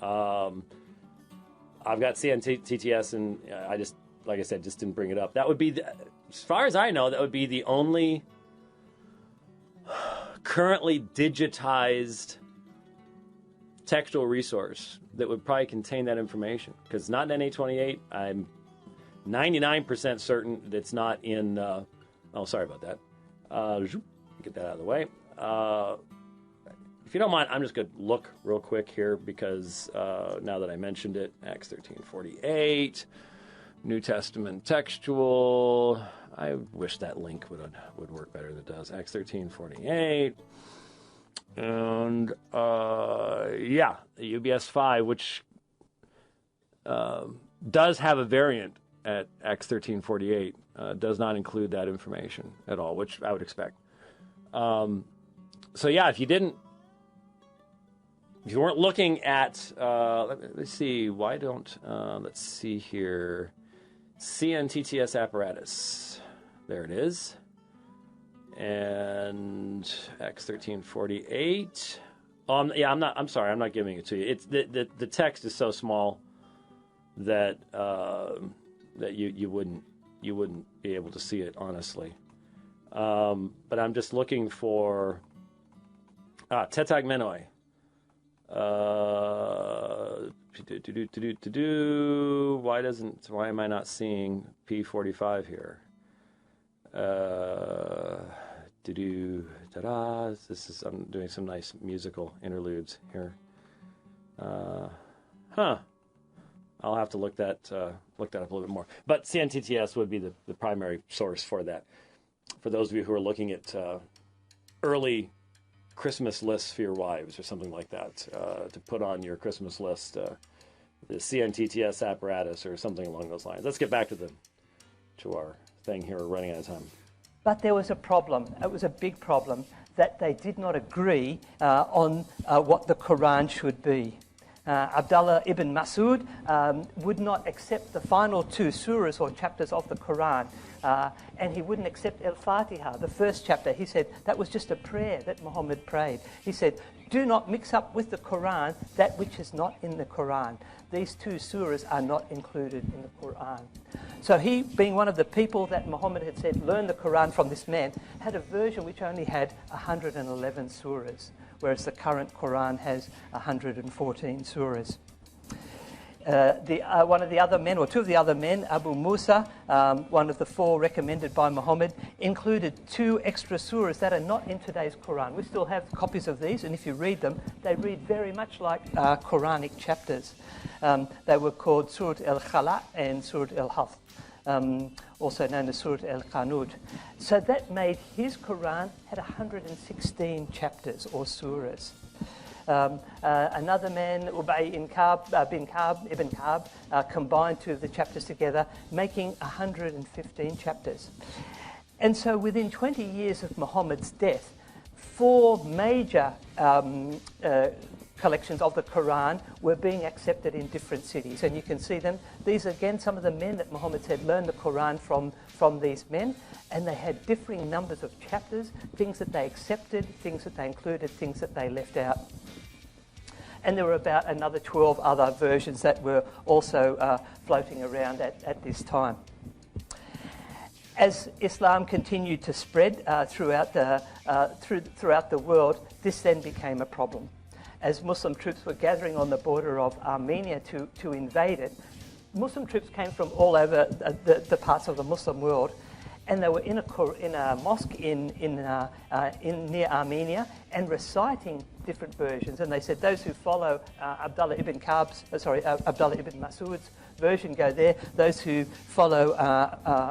I've got CNTTS, and I just, like I said, just didn't bring it up. That would be, as far as I know, that would be the only currently digitized textual resource that would probably contain that information, because it's not in NA28. I'm 99% certain that it's not in, oh, sorry about that. Get that out of the way. If you don't mind, I'm just going to look real quick here, because now that I mentioned it, Acts 13:48, New Testament textual. I wish that link would work better than it does. Acts 13:48. And yeah, the UBS 5, which does have a variant at Acts 13:48, does not include that information at all, which I would expect. So yeah, if you weren't looking at, let's see, why don't, let's see here, CNTTS apparatus. There it is. And Acts 13:48. Yeah, I'm sorry, I'm not giving it to you. It's the text is so small that that you wouldn't be able to see it, honestly. But I'm just looking for tetagmenoi. Why am I not seeing P45 here? I'm doing some nice musical interludes here. I'll have to look that up a little bit more. But CNTTS would be the primary source for that. For those of you who are looking at early Christmas lists for your wives or something like that, to put on your Christmas list, the CNTTS apparatus or something along those lines. Let's get back to our thing here. We're running out of time. But there was a problem. It was a big problem that they did not agree on what the Quran should be. Abdullah ibn Mas'ud would not accept the final 2 surahs or chapters of the Quran, and he wouldn't accept Al-Fatiha, the first chapter. He said that was just a prayer that Muhammad prayed. He said, do not mix up with the Quran that which is not in the Quran. These 2 surahs are not included in the Quran. So he, being one of the people that Muhammad had said, learn the Quran from this man, had a version which only had 111 surahs, whereas the current Quran has 114 surahs. One of the other men, or 2 of the other men, Abu Musa, one of the 4 recommended by Muhammad, included 2 extra surahs that are not in today's Quran. We still have copies of these, and if you read them, they read very much like Quranic chapters. They were called Surat al-Khala and Surat al-Haf, also known as Surat al-Qanud. So that made his Quran had 116 chapters or surahs. Another man, Ubay ibn Ka'b, combined 2 of the chapters together, making 115 chapters. And so within 20 years of Muhammad's death, 4 major collections of the Quran were being accepted in different cities. And you can see them. These are, again, some of the men that Muhammad said learned the Quran from these men. And they had differing numbers of chapters, things that they accepted, things that they included, things that they left out. And there were about another 12 other versions that were also floating around at this time. As Islam continued to spread throughout the world, this then became a problem. As Muslim troops were gathering on the border of Armenia to invade it, Muslim troops came from all over the parts of the Muslim world, and they were in a mosque in near Armenia and reciting different versions. And they said those who follow Abdullah ibn Mas'ud's version go there. Those who follow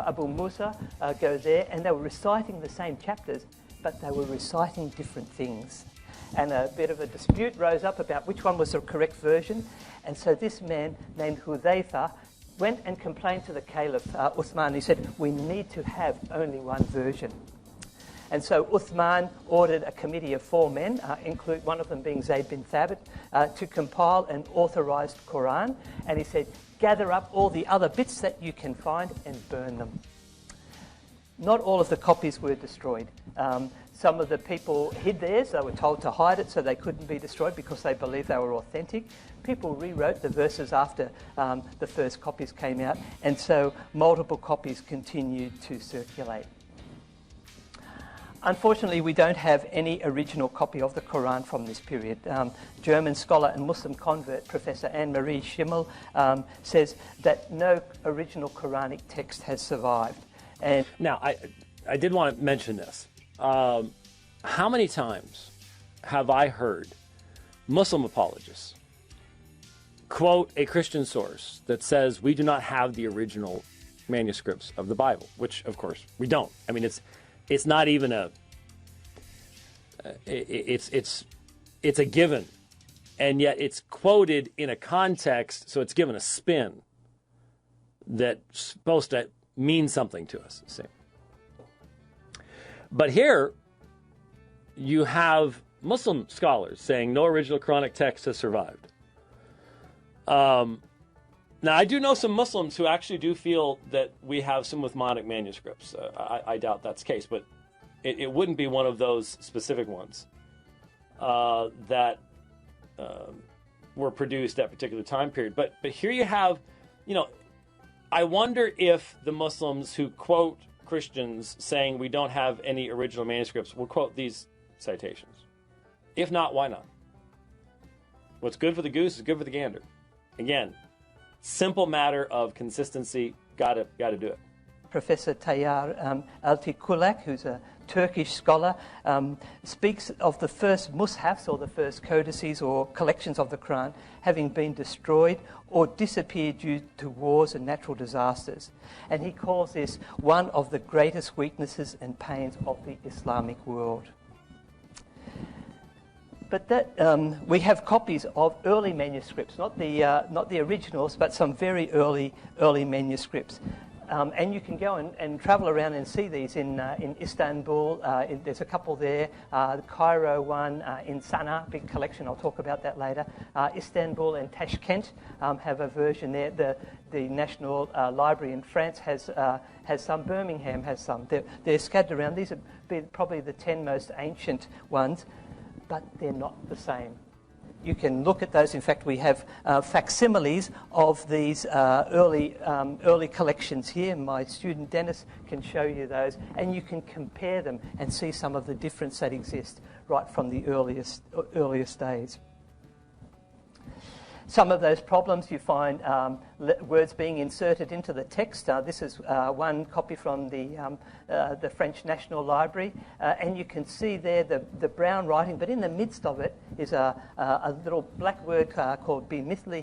Abu Musa go there. And they were reciting the same chapters, but they were reciting different things. And a bit of a dispute rose up about which one was the correct version. And so this man named Hudhayfa went and complained to the Caliph Uthman. He said, we need to have only one version. And so Uthman ordered a committee of 4 men, include one of them being Zayd bin Thabit, to compile an authorized Quran. And he said, gather up all the other bits that you can find and burn them. Not all of the copies were destroyed. Some of the people hid theirs. They were told to hide it so they couldn't be destroyed because they believed they were authentic. People rewrote the verses after the first copies came out, and so multiple copies continued to circulate. Unfortunately, we don't have any original copy of the Quran from this period. German scholar and Muslim convert Professor Anne-Marie Schimmel says that no original Quranic text has survived. And now, I did want to mention this. How many times have I heard Muslim apologists quote a Christian source that says we do not have the original manuscripts of the Bible, which, of course, we don't. I mean, it's not even it's a given, and yet it's quoted in a context, so it's given a spin that's supposed to mean something to us. See? But here you have Muslim scholars saying no original Quranic text has survived. Now, I do know some Muslims who actually do feel that we have some Uthmanic manuscripts. I doubt that's the case, but it wouldn't be one of those specific ones that were produced at a particular time period. But here you have, I wonder if the Muslims who quote Christians saying we don't have any original manuscripts will quote these citations. If not, why not? What's good for the goose is good for the gander. Again, simple matter of consistency. Got to do it. Professor Tayyar Altıkulak, who's a Turkish scholar, speaks of the first mushafs, or the first codices or collections of the Quran, having been destroyed or disappeared due to wars and natural disasters. And he calls this one of the greatest weaknesses and pains of the Islamic world. But that we have copies of early manuscripts, not the originals, but some very early manuscripts. And you can go and travel around and see these in Istanbul. There's a couple there. The Cairo one, in Sana'a, big collection. I'll talk about that later. Istanbul and Tashkent have a version there. The National Library in France has some. Birmingham has some. They're scattered around. These are probably the 10 most ancient ones, but they're not the same. You can look at those. In fact, we have facsimiles of these early collections here. My student Dennis can show you those, and you can compare them and see some of the difference that exists right from the earliest days. Some of those problems you find words being inserted into the text. This is one copy from the French National Library, and you can see there the brown writing, but in the midst of it is a little black word called bimithli.